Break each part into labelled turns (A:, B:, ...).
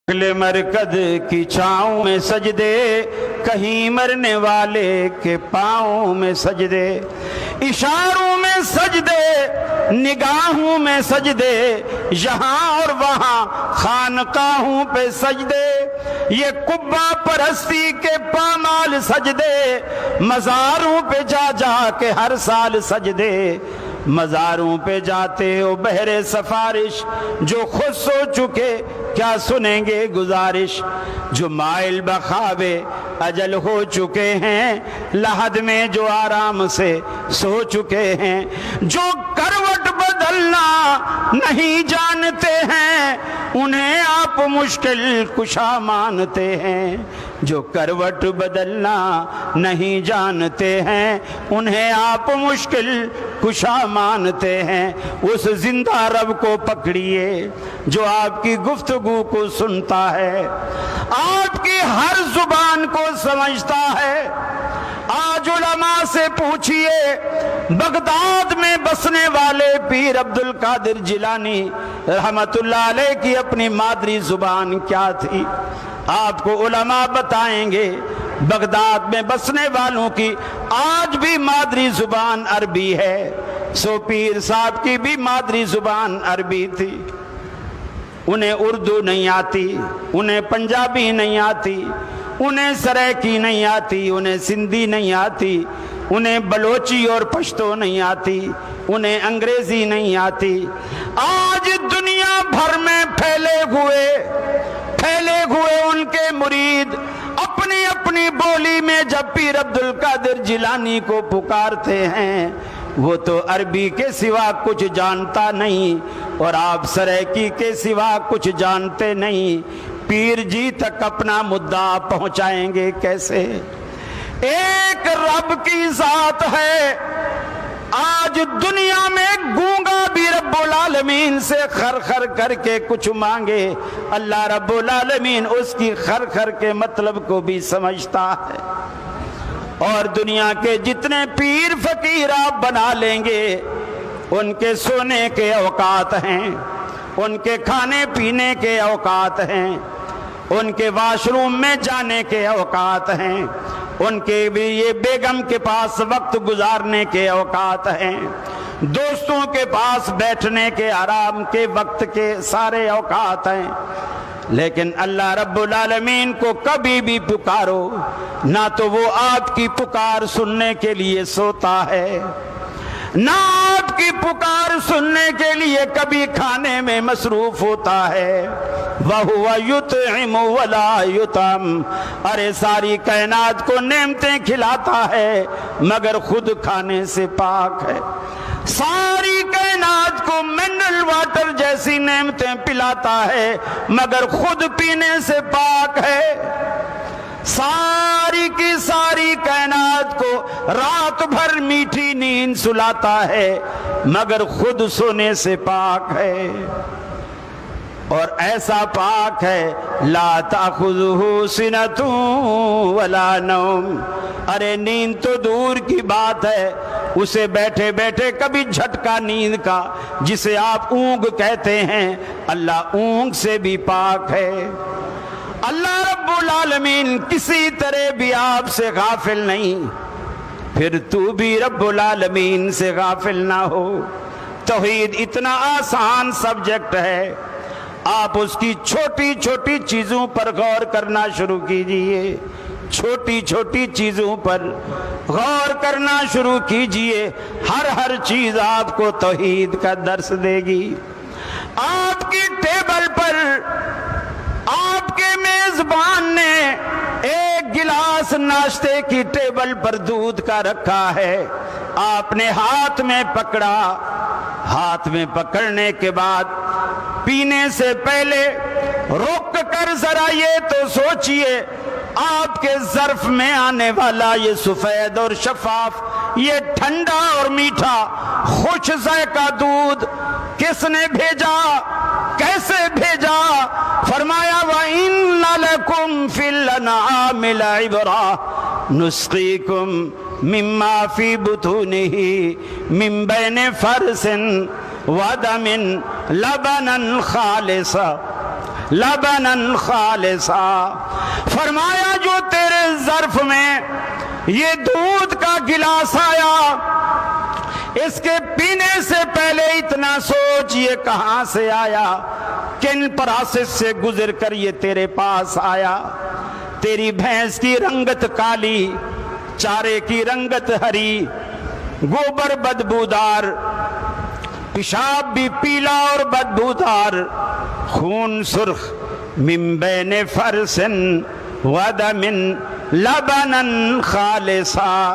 A: مرکز کی چھاؤں میں سجدے، کہیں مرنے والے کے پاؤں میں سجدے، اشاروں میں سجدے، نگاہوں میں سجدے، یہاں اور وہاں خانقاہوں پہ سجدے، یہ قبہ پرستی کے پامال سجدے، مزاروں پہ جا جا کے ہر سال سجدے، مزاروں پہ جاتے ہو بہرے سفارش، جو خود سو چکے کیا سنیں گے گزارش، جو مائل بخوابے اجل ہو چکے ہیں، لحد میں جو آرام سے سو چکے ہیں، جو کروٹ بدلنا نہیں جانتے ہیں، انہیں آپ مشکل کشا مانتے ہیں، جو کروٹ بدلنا نہیں جانتے ہیں، انہیں آپ مشکل کشا مانتے ہیں، اس زندہ رب کو پکڑیے جو آپ کی گفتگو کو سنتا ہے، آپ کی ہر زبان کو سمجھتا ہے۔ آج علماء سے پوچھئے بغداد میں بسنے والے پیر عبد القادر جیلانی رحمت اللہ علیہ کی اپنی مادری زبان کیا تھی، آپ کو علماء بتائیں گے۔ بغداد میں بسنے والوں کی آج بھی مادری زبان عربی ہے، سو پیر صاحب کی بھی مادری زبان عربی تھی، انہیں اردو نہیں آتی، انہیں پنجابی نہیں آتی، انہیں سرائکی نہیں آتی، انہیں سندھی نہیں آتی، انہیں بلوچی اور پشتو نہیں آتی، انہیں انگریزی نہیں آتی۔ آج دنیا بھر میں پھیلے ہوئے ان کے مرید اپنی اپنی بولی میں جب پیر عبد القادر جیلانی کو پکارتے ہیں، وہ تو عربی کے سوا کچھ جانتا نہیں، اور آپ سرائکی کے سوا کچھ جانتے نہیں، پیر جی تک اپنا مدعا پہنچائیں گے کیسے؟ ایک رب کی ذات ہے، آج دنیا میں گونگا بھی رب العالمین سے خر خر کر کے کچھ مانگے، اللہ رب العالمین اس کی خر خر کے مطلب کو بھی سمجھتا ہے۔ اور دنیا کے جتنے پیر فقیر آپ بنا لیں گے، ان کے سونے کے اوقات ہیں، ان کے کھانے پینے کے اوقات ہیں، ان کے واش روم میں جانے کے اوقات ہیں، ان کے بھی یہ بیگم کے پاس وقت گزارنے کے اوقات ہیں، دوستوں کے پاس بیٹھنے کے آرام کے وقت کے سارے اوقات ہیں، لیکن اللہ رب العالمین کو کبھی بھی پکارو نہ تو وہ آپ کی پکار سننے کے لیے سوتا ہے، نہ آپ کی پکار سننے کے لیے کبھی کھانے میں مصروف ہوتا ہے۔ وَهُوَ يُطْعِمُ وَلَا يُطْعَمُ، ارے ساری کائنات کو نعمتیں کھلاتا ہے مگر خود کھانے سے پاک ہے، ساری کائنات کو منرل واٹر جیسی نعمتیں پلاتا ہے مگر خود پینے سے پاک ہے، ساری کی ساری کائنات کو رات بھر میٹھی نیند سلاتا ہے مگر خود سونے سے پاک ہے، اور ایسا پاک ہے لا تأخذہ سنۃ ولا نوم، ارے نیند تو دور کی بات ہے، اسے بیٹھے بیٹھے کبھی جھٹکا نیند کا جسے آپ اونگ کہتے ہیں، اللہ اونگ سے بھی پاک ہے۔ اللہ رب العالمین کسی طرح بھی آپ سے غافل نہیں، پھر تو بھی رب العالمین سے غافل نہ ہو۔ توحید اتنا آسان سبجیکٹ ہے، آپ اس کی چھوٹی چھوٹی چیزوں پر غور کرنا شروع کیجئے، چھوٹی چھوٹی چیزوں پر غور کرنا شروع کیجئے، ہر چیز آپ کو توحید کا درس دے گی۔ آپ کی ٹیبل پر آپ کے میزبان نے ایک گلاس ناشتے کی ٹیبل پر دودھ کا رکھا ہے، آپ نے ہاتھ میں پکڑا، ہاتھ میں پکڑنے کے بعد پینے سے پہلے رک کر ذرا یہ تو سوچئے، آپ کے ظرف میں آنے والا یہ سفید اور شفاف، یہ ٹھنڈا اور میٹھا خوش ذائقہ دودھ کس نے بھیجا، کیسے بھیجا؟ فرمایا وَإِنَّ لَكُمْ فِي الْأَنْعَامِ لَعِبْرَةً نُسْقِيكُمْ مِمَّا فِي بُطُونِهِ مِنْ بَيْنِ فَرْثٍ وَدَمٍ لَبَنًا خَالِصًا، لبنن خالصا، فرمایا جو تیرے ظرف میں یہ دودھ کا گلاس آیا، اس کے پینے سے پہلے اتنا سوچ یہ کہاں سے آیا، کن پروسیس سے گزر کر یہ تیرے پاس آیا۔ تیری بھینس کی رنگت کالی، چارے کی رنگت ہری، گوبر بدبودار، پیشاب بھی پیلا اور بدبودار، خون سرخ، من بین فرس ودم لبنن خالصا،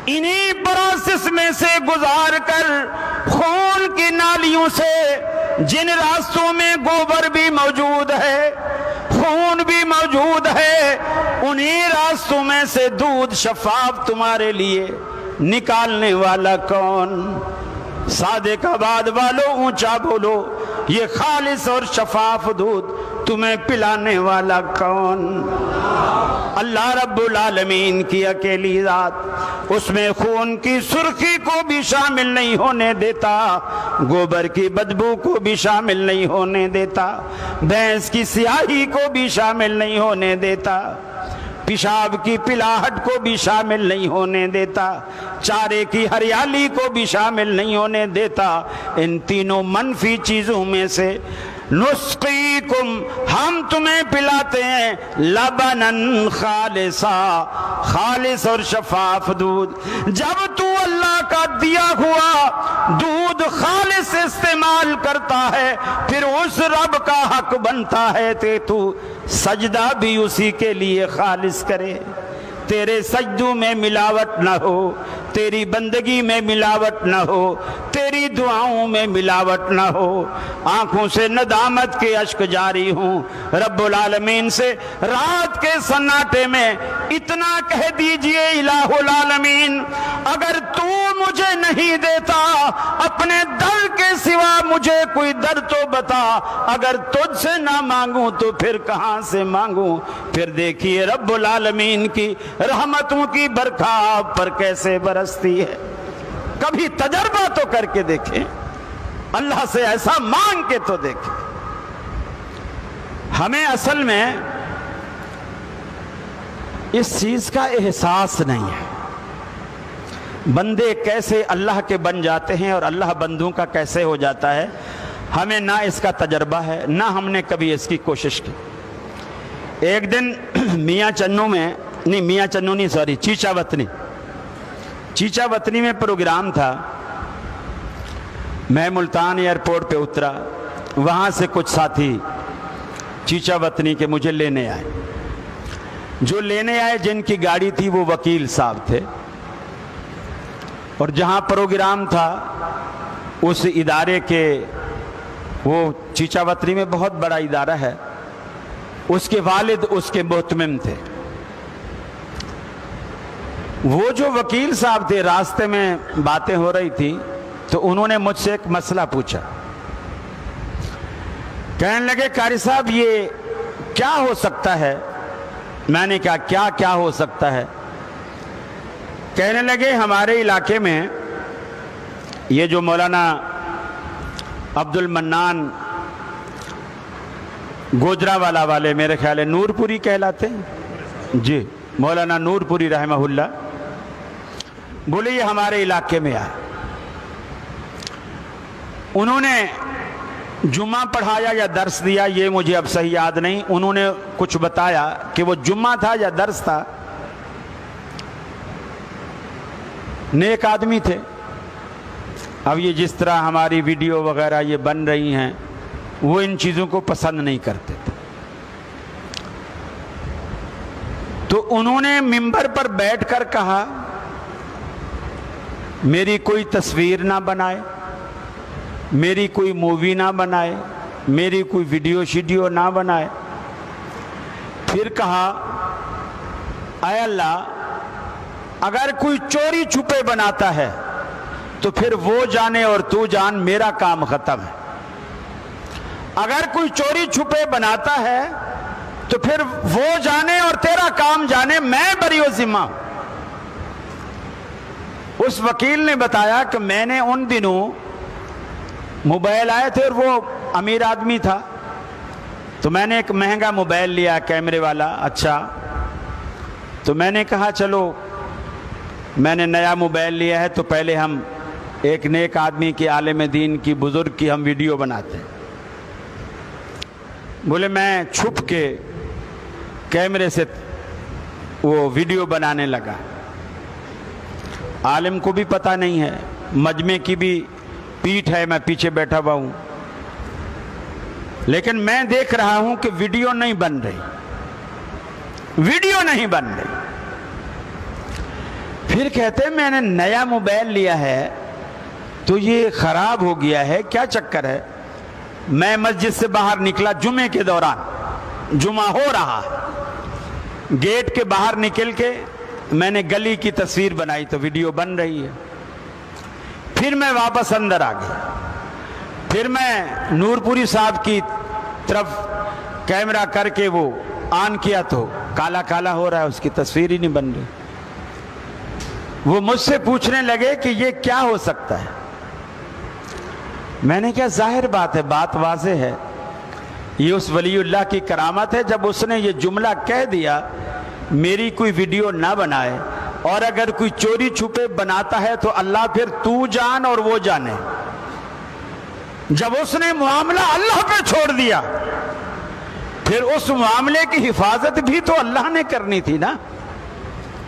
A: انہی پروسیس میں سے گزار کر خون کی نالیوں سے، جن راستوں میں گوبر بھی موجود ہے، خون بھی موجود ہے، انہی راستوں میں سے دودھ شفاف تمہارے لیے نکالنے والا کون؟ صادق آباد والو اونچا بولو، یہ خالص اور شفاف دودھ تمہیں پلانے والا کون؟ اللہ رب العالمین کی اکیلی ذات، اس میں خون کی سرخی کو بھی شامل نہیں ہونے دیتا، گوبر کی بدبو کو بھی شامل نہیں ہونے دیتا، بھینس کی سیاہی کو بھی شامل نہیں ہونے دیتا، پیشاب کی پلاہٹ کو بھی شامل نہیں ہونے دیتا، چارے کی ہریالی کو بھی شامل نہیں ہونے دیتا۔ ان تینوں منفی چیزوں میں سے نسقیکم، ہم تمہیں پلاتے ہیں، لبنن خالصا، خالص اور شفاف دودھ۔ جب تو اللہ کا دیا ہوا دودھ خالص استعمال کرتا ہے، پھر اس رب کا حق بنتا ہے کہ تو سجدہ بھی اسی کے لیے خالص کرے، تیرے سجدوں میں ملاوٹ نہ ہو، تیری بندگی میں ملاوٹ نہ ہو، تیری دعاؤں میں ملاوٹ نہ ہو۔ آنکھوں سے ندامت کے اشک جاری ہوں، رب العالمین سے رات کے سناٹے میں اتنا کہہ دیجئے الہ العالمین، اگر تو مجھے نہیں دیتا اپنے در کے سوا مجھے کوئی در تو بتا، اگر تجھ سے نہ مانگوں تو پھر کہاں سے مانگوں؟ پھر دیکھیے رب العالمین کی رحمتوں کی برکھا آپ پر کیسے برستی ہے۔ کبھی تجربہ تو کر کے دیکھیں، اللہ سے ایسا مانگ کے تو دیکھیں۔ ہمیں اصل میں اس چیز کا احساس نہیں ہے، بندے کیسے اللہ کے بن جاتے ہیں اور اللہ بندوں کا کیسے ہو جاتا ہے، ہمیں نہ اس کا تجربہ ہے، نہ ہم نے کبھی اس کی کوشش کی۔ ایک دن چیچا وطنی میں پروگرام تھا، میں ملتان ایئرپورٹ پہ اترا، وہاں سے کچھ ساتھی چیچا وطنی کے مجھے لینے آئے، جو لینے آئے جن کی گاڑی تھی وہ وکیل صاحب تھے، اور جہاں پروگرام تھا اس ادارے کے، وہ چیچا وطنی میں بہت بڑا ادارہ ہے، اس کے والد اس کے محتمم تھے۔ وہ جو وکیل صاحب تھے، راستے میں باتیں ہو رہی تھی تو انہوں نے مجھ سے ایک مسئلہ پوچھا، کہنے لگے قاری صاحب یہ کیا ہو سکتا ہے؟ میں نے کہا کیا ہو سکتا ہے؟ کہنے لگے ہمارے علاقے میں یہ جو مولانا عبد المنان گوجرانوالہ والے، میرے خیال ہے نور پوری کہلاتے ہیں، جی مولانا نور پوری رحمہ اللہ، بولے یہ ہمارے علاقے میں آئے، انہوں نے جمعہ پڑھایا یا درس دیا یہ مجھے اب صحیح یاد نہیں، انہوں نے کچھ بتایا کہ وہ جمعہ تھا یا درس تھا، نیک آدمی تھے۔ اب یہ جس طرح ہماری ویڈیو وغیرہ یہ بن رہی ہیں، وہ ان چیزوں کو پسند نہیں کرتے تھے، تو انہوں نے منبر پر بیٹھ کر کہا میری کوئی تصویر نہ بنائے، میری کوئی مووی نہ بنائے، میری کوئی ویڈیو شیڈیو نہ بنائے۔ پھر کہا اے اللہ، اگر کوئی چوری چھپے بناتا ہے تو پھر وہ جانے اور تو جان، میرا کام ختم ہے۔ اگر کوئی چوری چھپے بناتا ہے تو پھر وہ جانے اور تیرا کام جانے، میں بری و ذمہ ہوں۔ اس وکیل نے بتایا کہ میں نے ان دنوں موبائل آئے تھے اور وہ امیر آدمی تھا، تو میں نے ایک مہنگا موبائل لیا کیمرے والا اچھا، تو میں نے کہا چلو میں نے نیا موبائل لیا ہے تو پہلے ہم ایک نیک آدمی کی، عالم دین کی، بزرگ کی ہم ویڈیو بناتے ہیں۔ بولے میں چھپ کے کیمرے سے وہ ویڈیو بنانے لگا، عالم کو بھی پتہ نہیں ہے، مجمع کی بھی پیٹھ ہے، میں پیچھے بیٹھا ہوا ہوں، لیکن میں دیکھ رہا ہوں کہ ویڈیو نہیں بن رہی، ویڈیو نہیں بن رہی۔ پھر کہتے میں نے نیا موبائل لیا ہے تو یہ خراب ہو گیا ہے، کیا چکر ہے؟ میں مسجد سے باہر نکلا جمعے کے دوران، جمعہ ہو رہا، گیٹ کے باہر نکل کے میں نے گلی کی تصویر بنائی تو ویڈیو بن رہی ہے۔ پھر میں واپس اندر آ گیا، پھر میں نور پوری صاحب کی طرف کیمرہ کر کے وہ آن کیا تو کالا کالا ہو رہا ہے، اس کی تصویر ہی نہیں بن رہی۔ وہ مجھ سے پوچھنے لگے کہ یہ کیا ہو سکتا ہے؟ میں نے کہا ظاہر بات ہے، بات واضح ہے، یہ اس ولی اللہ کی کرامت ہے، جب اس نے یہ جملہ کہہ دیا میری کوئی ویڈیو نہ بنائے، اور اگر کوئی چوری چھپے بناتا ہے تو اللہ پھر تو جان اور وہ جانے۔ جب اس نے معاملہ اللہ پہ چھوڑ دیا پھر اس معاملے کی حفاظت بھی تو اللہ نے کرنی تھی نا۔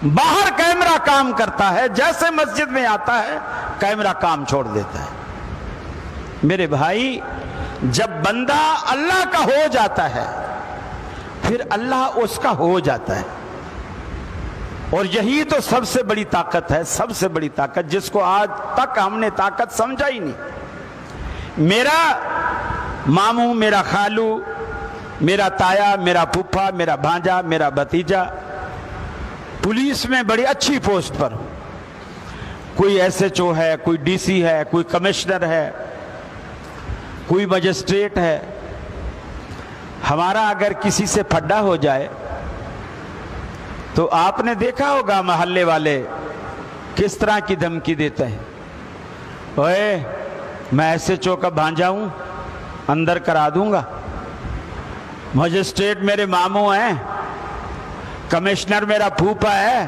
A: باہر کیمرہ کام کرتا ہے، جیسے مسجد میں آتا ہے کیمرہ کام چھوڑ دیتا ہے۔ میرے بھائی جب بندہ اللہ کا ہو جاتا ہے پھر اللہ اس کا ہو جاتا ہے، اور یہی تو سب سے بڑی طاقت ہے، سب سے بڑی طاقت جس کو آج تک ہم نے طاقت سمجھا ہی نہیں۔ میرا ماموں، میرا خالو، میرا تایا، میرا پھپھا، میرا بھانجا، میرا بھتیجا پولیس میں بڑی اچھی پوسٹ پر، کوئی ایس ایچ او ہے، کوئی ڈی سی ہے، کوئی کمشنر ہے، کوئی مجسٹریٹ ہے۔ ہمارا اگر کسی سے پھڈا ہو جائے تو آپ نے دیکھا ہوگا محلے والے کس طرح کی دھمکی دیتے ہیں، اوئے میں ایس ایچ او کا بھانجا ہوں، اندر کرا دوں گا، مجسٹریٹ میرے ماموں ہیں، کمشنر میرا پھوپھا ہے،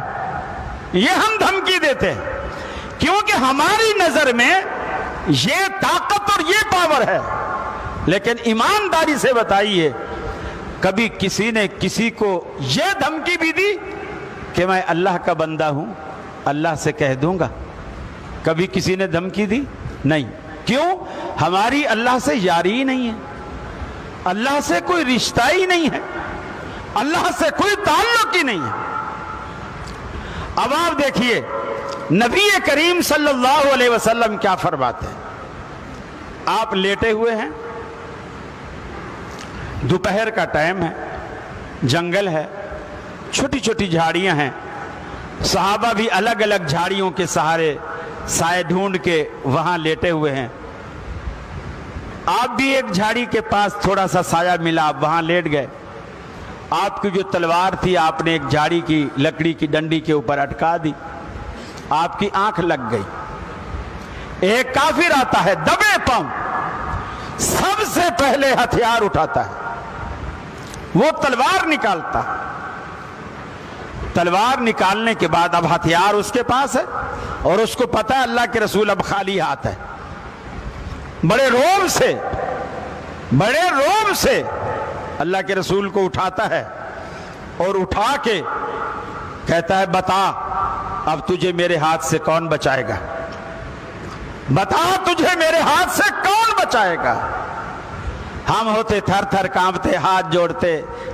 A: یہ ہم دھمکی دیتے ہیں کیونکہ ہماری نظر میں یہ طاقت اور یہ پاور ہے۔ لیکن ایمانداری سے بتائیے کبھی کسی نے کسی کو یہ دھمکی بھی دی کہ میں اللہ کا بندہ ہوں، اللہ سے کہہ دوں گا؟ کبھی کسی نے دھمکی دی؟ نہیں۔ کیوں؟ ہماری اللہ سے یاری ہی نہیں ہے، اللہ سے کوئی رشتہ ہی نہیں ہے، اللہ سے کوئی تعلق ہی نہیں ہے۔ اب آپ دیکھیے نبی کریم صلی اللہ علیہ وسلم کیا فرماتے ہیں۔ آپ لیٹے ہوئے ہیں، دوپہر کا ٹائم ہے، جنگل ہے، چھوٹی چھوٹی جھاڑیاں ہیں، صحابہ بھی الگ الگ جھاڑیوں کے سہارے سائے ڈھونڈ کے وہاں لیٹے ہوئے ہیں۔ آپ بھی ایک جھاڑی کے پاس تھوڑا سا سایہ ملا، آپ وہاں لیٹ گئے۔ آپ کی جو تلوار تھی آپ نے ایک جھاڑی کی لکڑی کی ڈنڈی کے اوپر اٹکا دی، آپ کی آنکھ لگ گئی۔ ایک کافر آتا ہے دبے پاؤں، سب سے پہلے ہتھیار اٹھاتا ہے، وہ تلوار نکالتا ہے۔ تلوار نکالنے کے بعد اب ہتھیار اس کے پاس ہے اور اس کو پتا ہے اللہ کے رسول اب خالی ہاتھ ہے۔ بڑے روب سے اللہ کے رسول کو اٹھاتا ہے اور اٹھا کے کہتا ہے بتا اب تجھے میرے ہاتھ سے کون بچائے گا، بتا تجھے میرے ہاتھ سے کون بچائے گا۔ ہم ہوتے تھر تھر کانپتے، ہاتھ جوڑتے،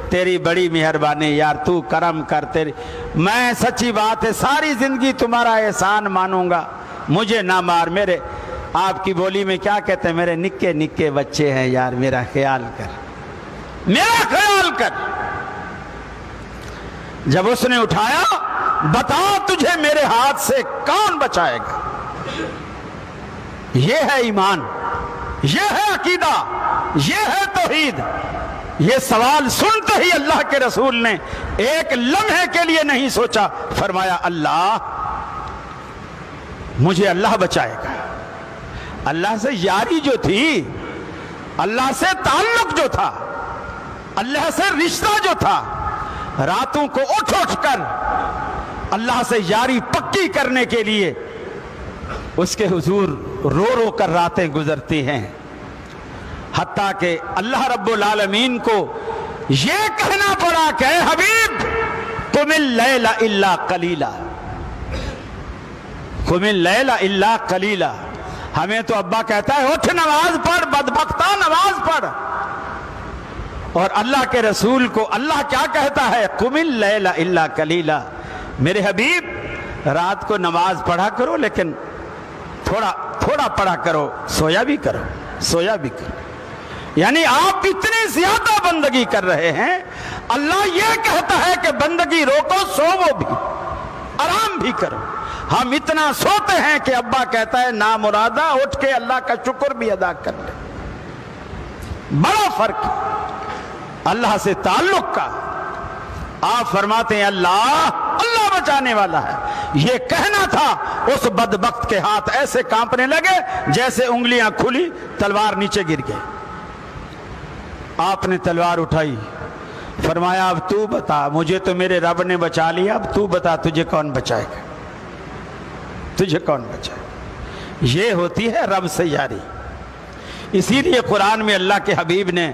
A: تیری بڑی مہربانی یار، تو کرم کر، تیری میں سچی بات ہے ساری زندگی تمہارا احسان مانوں گا، مجھے نہ مار۔ میرے آپ کی بولی میں کیا کہتے ہیں، میرے نکے نکے بچے ہیں یار، میرا خیال کر، میرا خیال کر۔ جب اس نے اٹھایا بتا تجھے میرے ہاتھ سے کون بچائے گا۔ یہ ہے ایمان، یہ ہے عقیدہ، یہ ہے توحید۔ یہ سوال سنتے ہی اللہ کے رسول نے ایک لمحے کے لیے نہیں سوچا، فرمایا اللہ مجھے اللہ بچائے گا۔ اللہ سے یاری جو تھی، اللہ سے تعلق جو تھا، اللہ سے رشتہ جو تھا، راتوں کو اٹھ اٹھ کر اللہ سے یاری پکی کرنے کے لیے اس کے حضور رو رو کر راتیں گزرتی ہیں، حتیٰ کہ اللہ رب العالمین کو یہ کہنا پڑا کہ اے حبیب قم اللیل الا قلیلا، قم اللیل الا قلیلا۔ ہمیں تو ابا کہتا ہے اٹھ نماز پڑھ، بدبختہ نماز پڑھ، اور اللہ کے رسول کو اللہ کیا کہتا ہے؟ قم اللیل الا قلیلا، میرے حبیب رات کو نماز پڑھا کرو لیکن تھوڑا تھوڑا پڑھا کرو، سویا بھی کرو، سویا بھی کرو۔ یعنی آپ اتنی زیادہ بندگی کر رہے ہیں، اللہ یہ کہتا ہے کہ بندگی روکو، سوو بھی، آرام بھی کرو۔ ہم اتنا سوتے ہیں کہ ابا کہتا ہے نامرادہ اٹھ کے اللہ کا شکر بھی ادا کر لے۔ بڑا فرق اللہ سے تعلق کا۔ آپ فرماتے ہیں اللہ اللہ بچانے والا ہے، یہ کہنا تھا اس بدبخت کے ہاتھ ایسے کانپنے لگے جیسے انگلیاں کھلی، تلوار نیچے گر گئے۔ آپ نے تلوار اٹھائی، فرمایا اب تو بتا، مجھے تو میرے رب نے بچا لیا، اب تو بتا تجھے کون بچائے گا، تجھے کون بچائے گا؟ یہ ہوتی ہے رب سے یاری۔ اسی لیے قرآن میں اللہ کے حبیب نے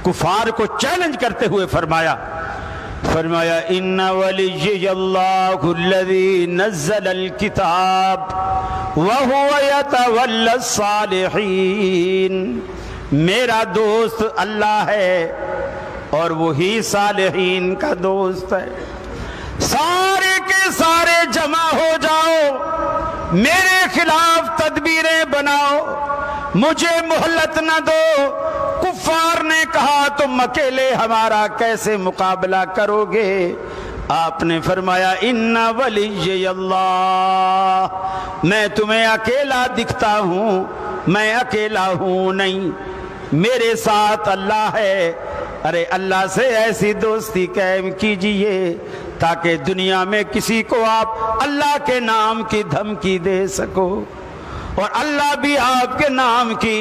A: کفار کو چیلنج کرتے ہوئے فرمایا ان ولی اللہ الذی نزل الکتاب وهو یتولی الصالحین، میرا دوست اللہ ہے اور وہی صالحین کا دوست ہے۔ سارے کے سارے جمع ہو جاؤ، میرے خلاف تدبیریں بناؤ، مجھے مہلت نہ دو۔ کفار نے کہا تم اکیلے ہمارا کیسے مقابلہ کرو گے؟ آپ نے فرمایا ان ولی اللہ، میں تمہیں اکیلا دکھتا ہوں، میں اکیلا ہوں نہیں، میرے ساتھ اللہ ہے۔ ارے اللہ سے ایسی دوستی قائم کیجئے تاکہ دنیا میں کسی کو آپ اللہ کے نام کی دھمکی دے سکو، اور اللہ بھی آپ کے نام کی،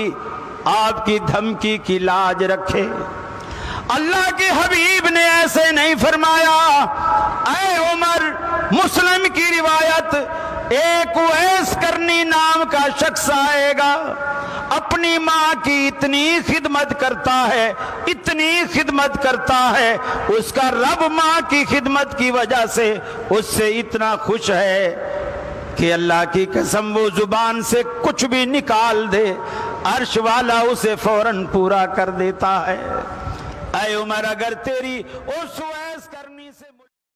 A: آپ کی دھمکی کی لاج رکھے۔ اللہ کے حبیب نے ایسے نہیں فرمایا۔ اے عمر، مسلم کی روایت، ایک اویس کرنی نام کا شخص آئے گا، اپنی ماں کی اتنی خدمت کرتا ہے، اتنی خدمت کرتا ہے، اس کا رب ماں کی خدمت کی وجہ سے اس سے اتنا خوش ہے کہ اللہ کی قسم وہ زبان سے کچھ بھی نکال دے، عرش والا اسے فوراً پورا کر دیتا ہے۔ اے عمر، اگر تیری اس